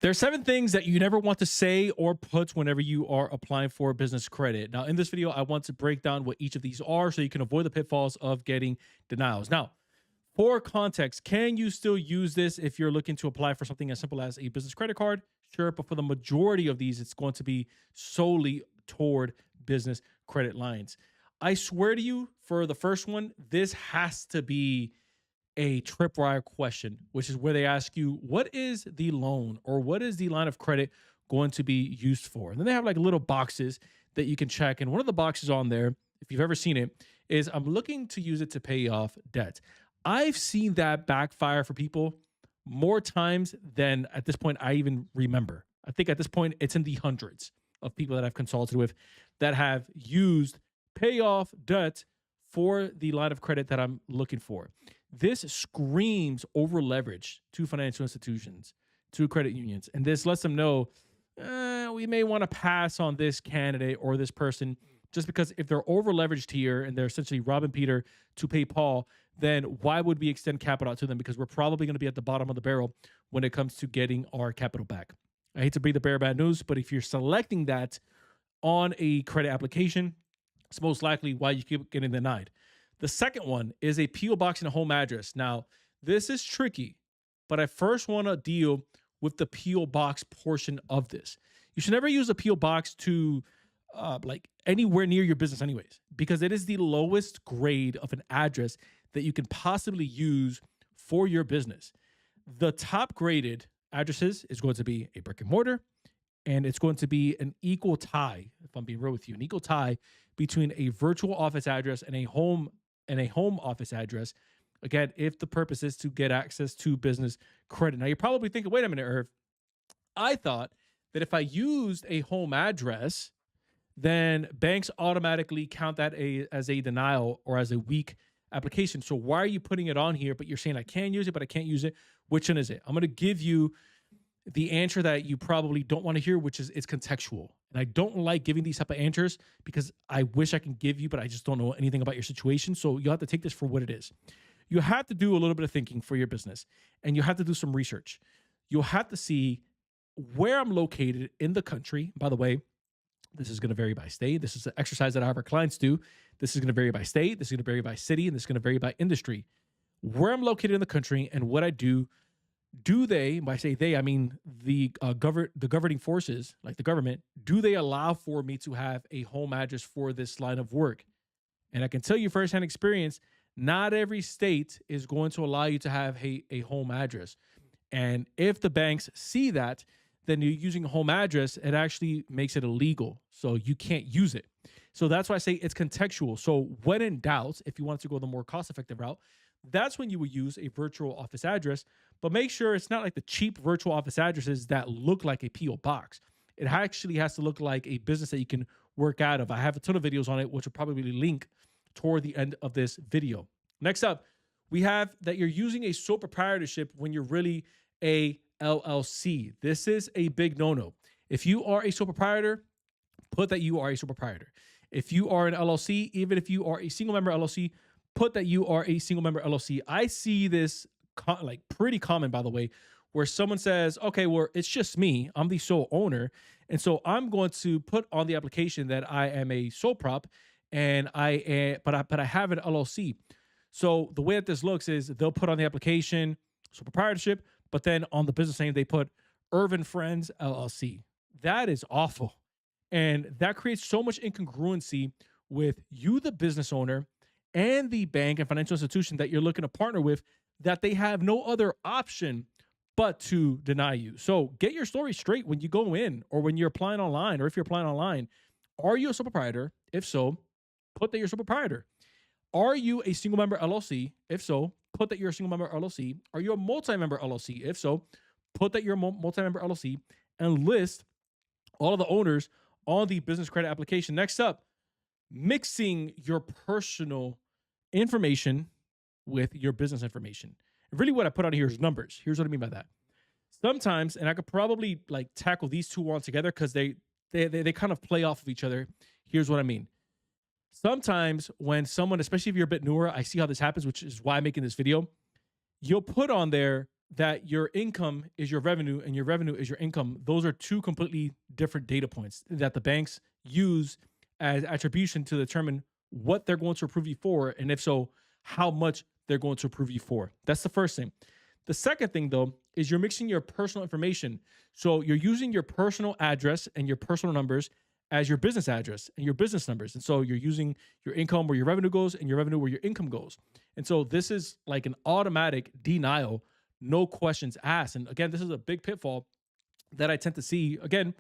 There's 7 things that you never want to say or put whenever you are applying for business credit. Now, in this video, I want to break down what each of these are so you can avoid the pitfalls of getting denials. Now, for context, can you still use this if you're looking to apply for something as simple as a business credit card? Sure, but for the majority of these, it's going to be solely toward business credit lines. I swear to you, for the first one, this has to be a tripwire question, which is where they ask you, what is the loan or what is the line of credit going to be used for? And then they have like little boxes that you can check. And one of the boxes on there, if you've ever seen it, is I'm looking to use it to pay off debt. I've seen that backfire for people more times than at this point I even remember. I think at this point it's in the hundreds of people that I've consulted with that have used pay off debt for the line of credit that I'm looking for. This screams over leverage to financial institutions, to credit unions. And this lets them know we may want to pass on this candidate or this person just because if they're over leveraged here and they're essentially robbing Peter to pay Paul, then why would we extend capital out to them? Because we're probably going to be at the bottom of the barrel when it comes to getting our capital back. I hate to be the bearer of bad news, but if you're selecting that on a credit application, it's most likely why you keep getting denied. The second one is a P.O. box and a home address. Now, this is tricky, but I first want to deal with the P.O. box portion of this. You should never use a P.O. box to like anywhere near your business anyways, because it is the lowest grade of an address that you can possibly use for your business. The top graded addresses is going to be a brick and mortar, and it's going to be an equal tie, if I'm being real with you, an equal tie between a virtual office address and a home office address. Again, if the purpose is to get access to business credit. Now you're probably thinking, wait a minute, Irv. I thought that if I used a home address, then banks automatically count that as a denial or as a weak application. So why are you putting it on here? But you're saying I can use it, but I can't use it. Which one is it? I'm going to give you the answer that you probably don't want to hear, which is it's contextual. And I don't like giving these type of answers because I wish I can give you, but I just don't know anything about your situation. So you have to take this for what it is. You have to do a little bit of thinking for your business, and you have to do some research. You'll have to see where I'm located in the country. By the way, this is going to vary by state. This is an exercise that I have our clients do. This is going to vary by state. This is going to vary by city, and this is going to vary by industry. Where I'm located in the country and what I do. Do they, when I say they, I mean the governing forces, like the government, do they allow for me to have a home address for this line of work? And I can tell you firsthand experience, not every state is going to allow you to have a home address. And if the banks see that, then you're using a home address, it actually makes it illegal. So you can't use it. So that's why I say it's contextual. So when in doubt, if you want to go the more cost-effective route, that's when you would use a virtual office address, but make sure it's not like the cheap virtual office addresses that look like a P.O. box. It actually has to look like a business that you can work out of. I have a ton of videos on it, which will probably link toward the end of this video. Next up, we have that you're using a sole proprietorship when you're really a LLC. This is a big no-no. If you are a sole proprietor, put that you are a sole proprietor. If you are an LLC, even if you are a single member LLC, put that you are a single member LLC. I see this like pretty common, by the way, where someone says, okay, well, it's just me. I'm the sole owner. And so I'm going to put on the application that I am a sole prop and but I have an LLC. So the way that this looks is they'll put on the application sole proprietorship, but then on the business name, they put Irvin Friends LLC. That is awful. And that creates so much incongruency with you, the business owner, and the bank and financial institution that you're looking to partner with, that they have no other option but to deny you. So get your story straight when you go in or when you're applying online, or if you're applying online. Are you a sole proprietor? If so, put that you're a sole proprietor. Are you a single member LLC? If so, put that you're a single member LLC. Are you a multi-member LLC? If so, put that you're a multi-member LLC and list all of the owners on the business credit application. Next up, mixing your personal information with your business information. And really what I put on here is numbers. Here's what I mean by that. Sometimes, and I could probably like tackle these two on together because they kind of play off of each other. Here's what I mean. Sometimes when someone, especially if you're a bit newer, I see how this happens, which is why I'm making this video. You'll put on there that your income is your revenue and your revenue is your income, those are two completely different data points that the banks use as attribution to determine what they're going to approve you for, and if so, how much they're going to approve you for. That's the first thing. The second thing, though, is you're mixing your personal information. So you're using your personal address and your personal numbers as your business address and your business numbers. And so you're using your income where your revenue goes and your revenue where your income goes. And so this is like an automatic denial, no questions asked. And again, this is a big pitfall that I tend to see. Again,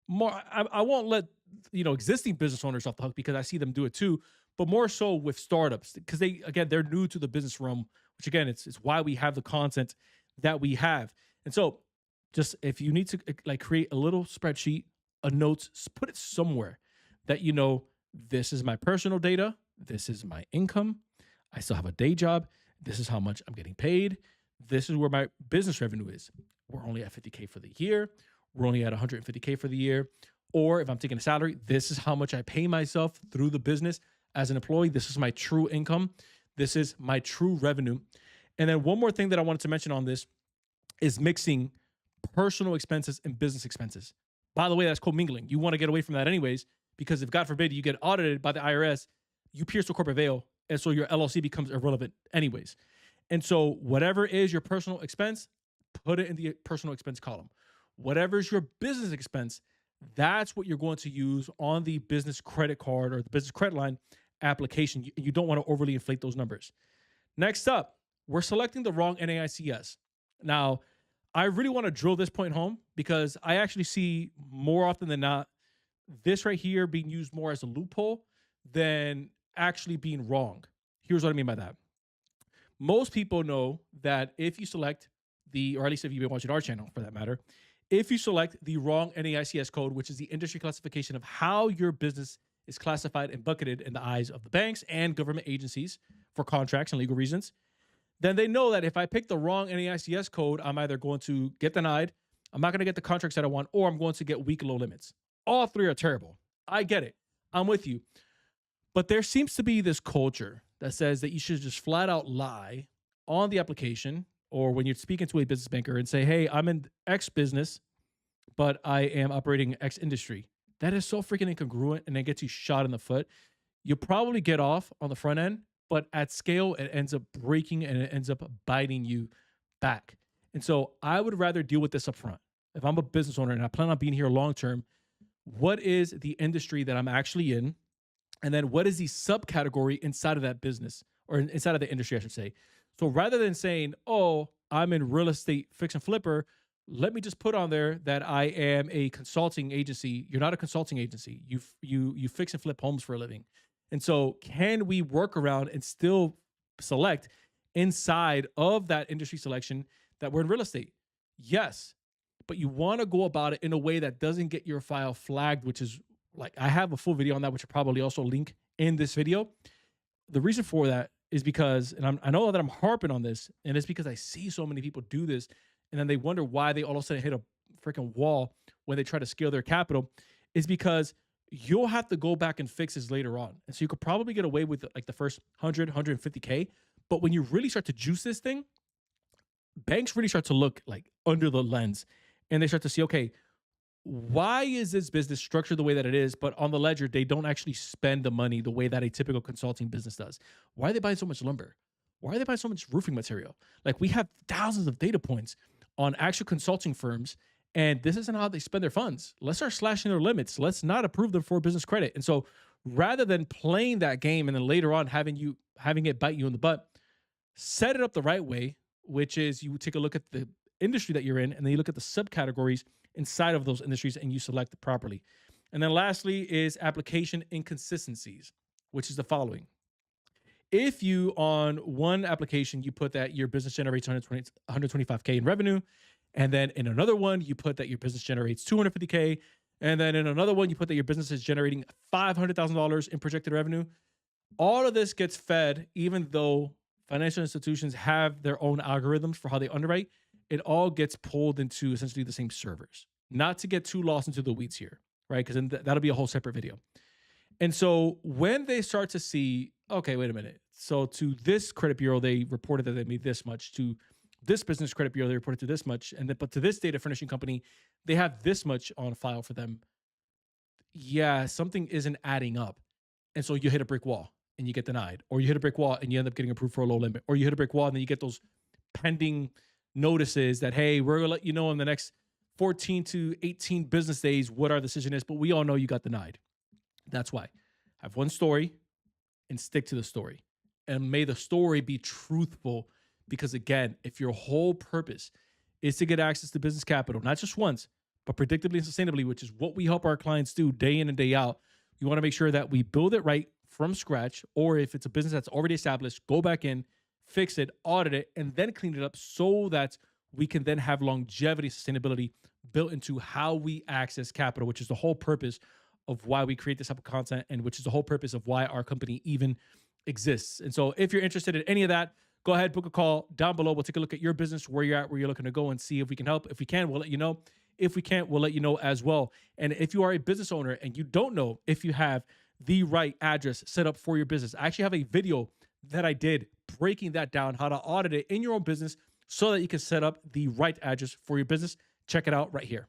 more I won't let existing business owners off the hook because I see them do it too, but more so with startups because they're new to the business realm, which again it's why we have the content that we have. And so just if you need to like create a little spreadsheet, a notes, put it somewhere that this is my personal data, this is my income, I still have a day job, this is how much I'm getting paid, this is where my business revenue is. We're only at 50K for the year, we're only at 150K for the year. Or if I'm taking a salary, this is how much I pay myself through the business as an employee. This is my true income. This is my true revenue. And then one more thing that I wanted to mention on this is mixing personal expenses and business expenses. By the way, that's commingling. You want to get away from that anyways, because if God forbid you get audited by the IRS, you pierce the corporate veil. And so your LLC becomes irrelevant anyways. And so whatever is your personal expense, put it in the personal expense column. Whatever is your business expense, that's what you're going to use on the business credit card or the business credit line application. You don't want to overly inflate those numbers. Next up, we're selecting the wrong NAICS. Now, I really want to drill this point home because I actually see more often than not this right here being used more as a loophole than actually being wrong. Here's what I mean by that. Most people know that if you select or at least if you've been watching our channel for that matter, if you select the wrong NAICS code, which is the industry classification of how your business is classified and bucketed in the eyes of the banks and government agencies for contracts and legal reasons, then they know that if I pick the wrong NAICS code, I'm either going to get denied, I'm not going to get the contracts that I want, or I'm going to get weak low limits. All three are terrible. I get it. I'm with you. But there seems to be this culture that says that you should just flat out lie on the application or when you're speaking to a business banker and say, hey, I'm in X business, but I am operating X industry. That is so freaking incongruent, and it gets you shot in the foot. You'll probably get off on the front end, but at scale, it ends up breaking and it ends up biting you back. And so I would rather deal with this up front. If I'm a business owner and I plan on being here long term, what is the industry that I'm actually in? And then what is the subcategory inside of that business or inside of the industry, I should say. So rather than saying, oh, I'm in real estate fix and flipper, let me just put on there that I am a consulting agency. You're not a consulting agency. You fix and flip homes for a living. And so can we work around and still select inside of that industry selection that we're in real estate? Yes, but you want to go about it in a way that doesn't get your file flagged, which is like, I have a full video on that, which I'll probably also link in this video. The reason for that is because, and I know that I'm harping on this, and it's because I see so many people do this, and then they wonder why they all of a sudden hit a freaking wall when they try to scale their capital, is because you'll have to go back and fix this later on. And so you could probably get away with like the first 100, 150K, but when you really start to juice this thing, banks really start to look like under the lens, and they start to see, okay, why is this business structured the way that it is, but on the ledger, they don't actually spend the money the way that a typical consulting business does? Why are they buying so much lumber? Why are they buying so much roofing material? Like, we have thousands of data points on actual consulting firms, and this isn't how they spend their funds. Let's start slashing their limits. Let's not approve them for business credit. And so rather than playing that game and then later on having it bite you in the butt, set it up the right way, which is you take a look at the industry that you're in, and then you look at the subcategories inside of those industries and you select it properly. And then lastly is application inconsistencies, which is the following. If you on one application, you put that your business generates 125K in revenue, and then in another one, you put that your business generates 250K, and then in another one, you put that your business is generating $500,000 in projected revenue, all of this gets fed, even though financial institutions have their own algorithms for how they underwrite, it all gets pulled into essentially the same servers. Not to get too lost into the weeds here, right? Because then that'll be a whole separate video. And so when they start to see, okay, wait a minute. So to this credit bureau, they reported that they made this much. To this business credit bureau, they reported to this much, and then but to this data furnishing company, they have this much on file for them. Yeah, something isn't adding up. And so you hit a brick wall and you get denied, or you hit a brick wall and you end up getting approved for a low limit, or you hit a brick wall and then you get those pending notices that, hey, we're gonna let you know in the next 14 to 18 business days what our decision is, but we all know you got denied. That's why have one story and stick to the story. And may the story be truthful, because again, if your whole purpose is to get access to business capital, not just once, but predictably and sustainably, which is what we help our clients do day in and day out, you want to make sure that we build it right from scratch, or if it's a business that's already established, go back in, fix it, audit it, and then clean it up so that we can then have longevity, sustainability built into how we access capital, which is the whole purpose of why we create this type of content, and which is the whole purpose of why our company even exists. And so if you're interested in any of that, go ahead, book a call down below. We'll take a look at your business, where you're at, where you're looking to go, and see if we can help. If we can, we'll let you know. If we can't, we'll let you know as well. And if you are a business owner and you don't know if you have the right address set up for your business, I actually have a video that I did breaking that down, how to audit it in your own business so that you can set up the right address for your business. Check it out right here.